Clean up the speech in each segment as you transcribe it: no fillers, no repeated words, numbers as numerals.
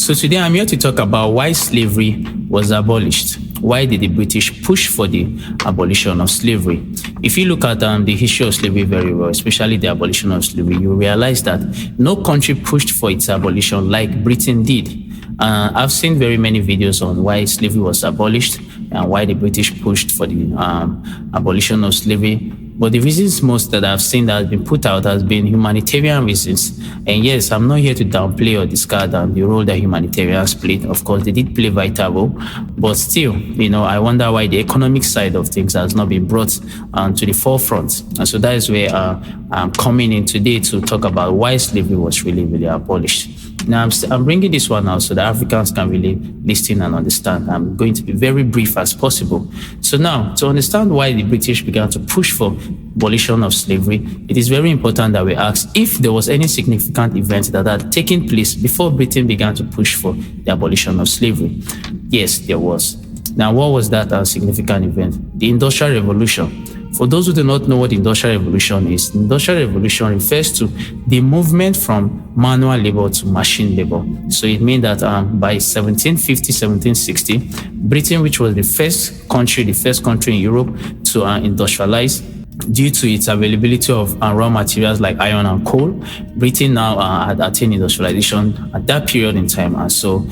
So today I'm here to talk about why slavery was abolished. Why did the British push for the abolition of slavery? If you look at the history of slavery very well, especially the abolition of slavery, you realize that no country pushed for its abolition like Britain did. I've seen very many videos on why slavery was abolished and why the British pushed for the abolition of slavery. But the reasons most that I've seen that has been put out has been humanitarian reasons. And yes, I'm not here to downplay or discard the role that humanitarians played. Of course, they did play a vital role. But still, I wonder why the economic side of things has not been brought to the forefront. And so that is where I'm coming in today to talk about why slavery was really, really abolished. Now, I'm bringing this one out so that Africans can really listen and understand. I'm going to be very brief as possible. So now, to understand why the British began to push for abolition of slavery, it is very important that we ask if there was any significant event that had taken place before Britain began to push for the abolition of slavery. Yes, there was. Now, what was that significant event? The Industrial Revolution. For those who do not know what the Industrial Revolution is, the Industrial Revolution refers to the movement from manual labor to machine labor. So it means that by 1750, 1760, Britain, which was the first country in Europe to industrialize, due to its availability of raw materials like iron and coal, Britain now had attained industrialization at that period in time. And so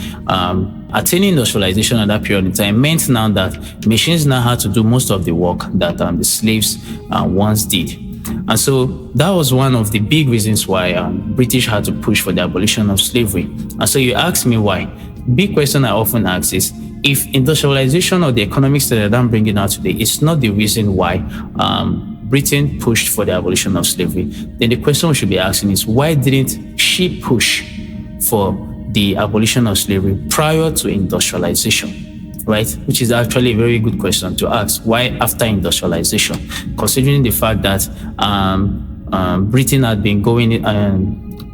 attaining industrialization at that period in time meant now that machines now had to do most of the work that the slaves once did. And so that was one of the big reasons why British had to push for the abolition of slavery. And so you ask me why. Big question I often ask is, if industrialization or the economic study that I'm bringing out today is not the reason why Britain pushed for the abolition of slavery, then the question we should be asking is, why didn't she push for the abolition of slavery prior to industrialization, right? Which is actually a very good question to ask. Why after industrialization? Considering the fact that Britain had been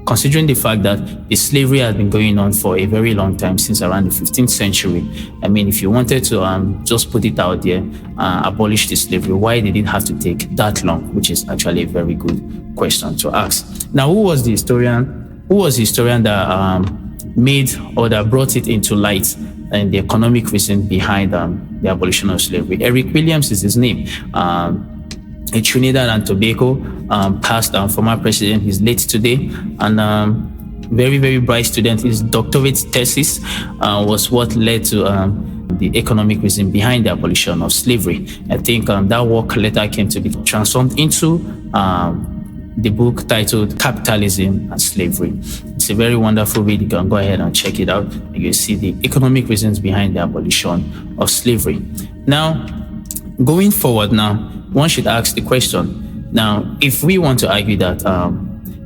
considering the fact that the slavery had been going on for a very long time, since around the 15th century. I mean, if you wanted to just put it out there, abolish the slavery, why did it have to take that long? Which is actually a very good question to ask. Now, who was the historian that made or that brought it into light and the economic reason behind the abolition of slavery? Eric Williams is his name. A Trinidad and Tobago past former president. He's late today, and very, very bright student. His doctorate thesis was what led to the economic reason behind the abolition of slavery. I think that work later came to be transformed into the book titled Capitalism and Slavery. It's a very wonderful read. You can go ahead and check it out. You'll see the economic reasons behind the abolition of slavery. Now, going forward now, one should ask the question. Now, if we want to argue that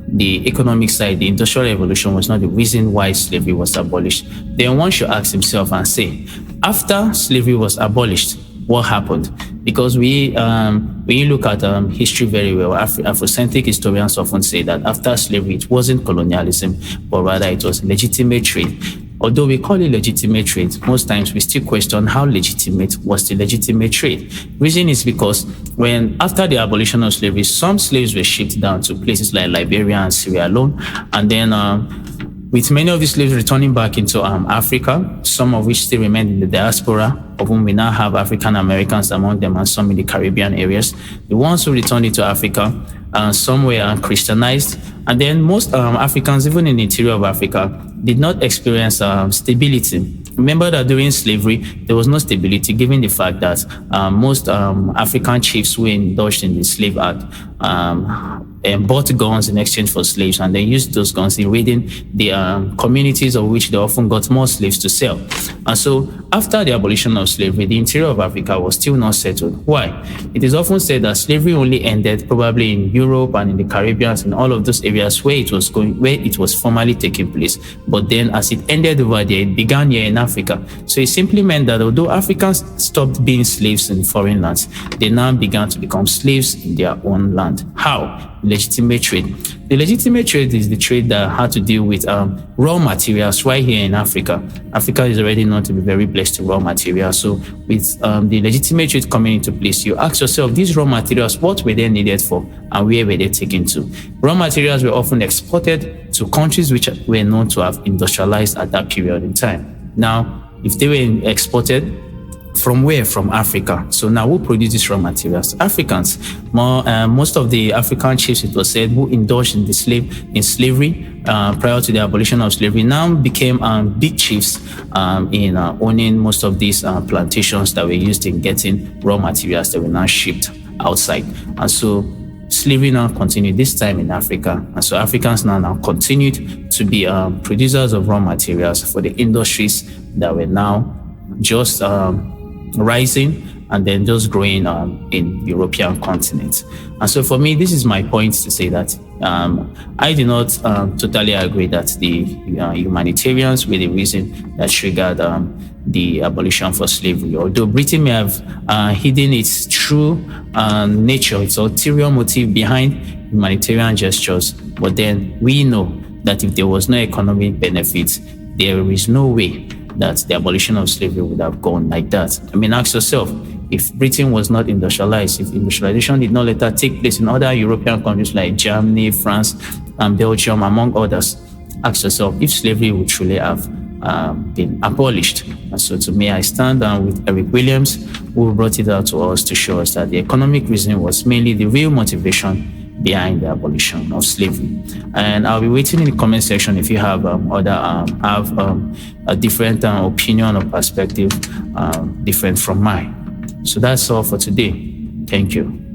the economic side, the Industrial Revolution was not the reason why slavery was abolished, then one should ask himself and say, after slavery was abolished, what happened? Because when you look at history very well, Afrocentric historians often say that after slavery, it wasn't colonialism, but rather it was legitimate trade. Although we call it legitimate trade, most times we still question how legitimate was the legitimate trade. Reason is because after the abolition of slavery, some slaves were shipped down to places like Liberia and Sierra Leone, and then with many of these slaves returning back into Africa, some of which still remained in the diaspora, of whom we now have African Americans among them and some in the Caribbean areas. The ones who returned into Africa, some were Christianized, and then most Africans, even in the interior of Africa, did not experience stability. Remember that during slavery, there was no stability, given the fact that most African chiefs who indulged in the Slave Act and bought guns in exchange for slaves, and then used those guns in raiding the communities of which they often got more slaves to sell. And so after the abolition of slavery, the interior of Africa was still not settled. Why? It is often said that slavery only ended probably in Europe and in the Caribbean and all of those areas where it was formally taking place. But then as it ended over there, it began here in Africa. So it simply meant that although Africans stopped being slaves in foreign lands, they now began to become slaves in their own land. How? legitimate trade. The legitimate trade is the trade that had to deal with raw materials right here in Africa. Africa is already known to be very blessed with raw materials. So with the legitimate trade coming into place, you ask yourself, these raw materials, what were they needed for and where were they taken to? Raw materials were often exported to countries which were known to have industrialized at that period in time. Now, if they were exported, from where? From Africa. So now who produce these raw materials? Africans. Most of the African chiefs, it was said, who indulged in slavery prior to the abolition of slavery, now became big chiefs in owning most of these plantations that were used in getting raw materials that were now shipped outside. And so slavery now continued, this time in Africa. And so Africans now continued to be producers of raw materials for the industries that were now just rising and then just growing in European continent. And so for me, this is my point to say that I do not totally agree that the humanitarians were the reason that triggered the abolition for slavery. Although Britain may have hidden its true nature, its ulterior motive behind humanitarian gestures, but then we know that if there was no economic benefit, there is no way that the abolition of slavery would have gone like that. I mean, ask yourself, if Britain was not industrialized, if industrialization did not later take place in other European countries like Germany, France, and Belgium, among others, ask yourself if slavery would truly have been abolished. And so to me, I stand with Eric Williams, who brought it out to us to show us that the economic reason was mainly the real motivation behind the abolition of slavery. And I'll be waiting in the comment section if you have a different opinion or perspective different from mine. So that's all for today. Thank you.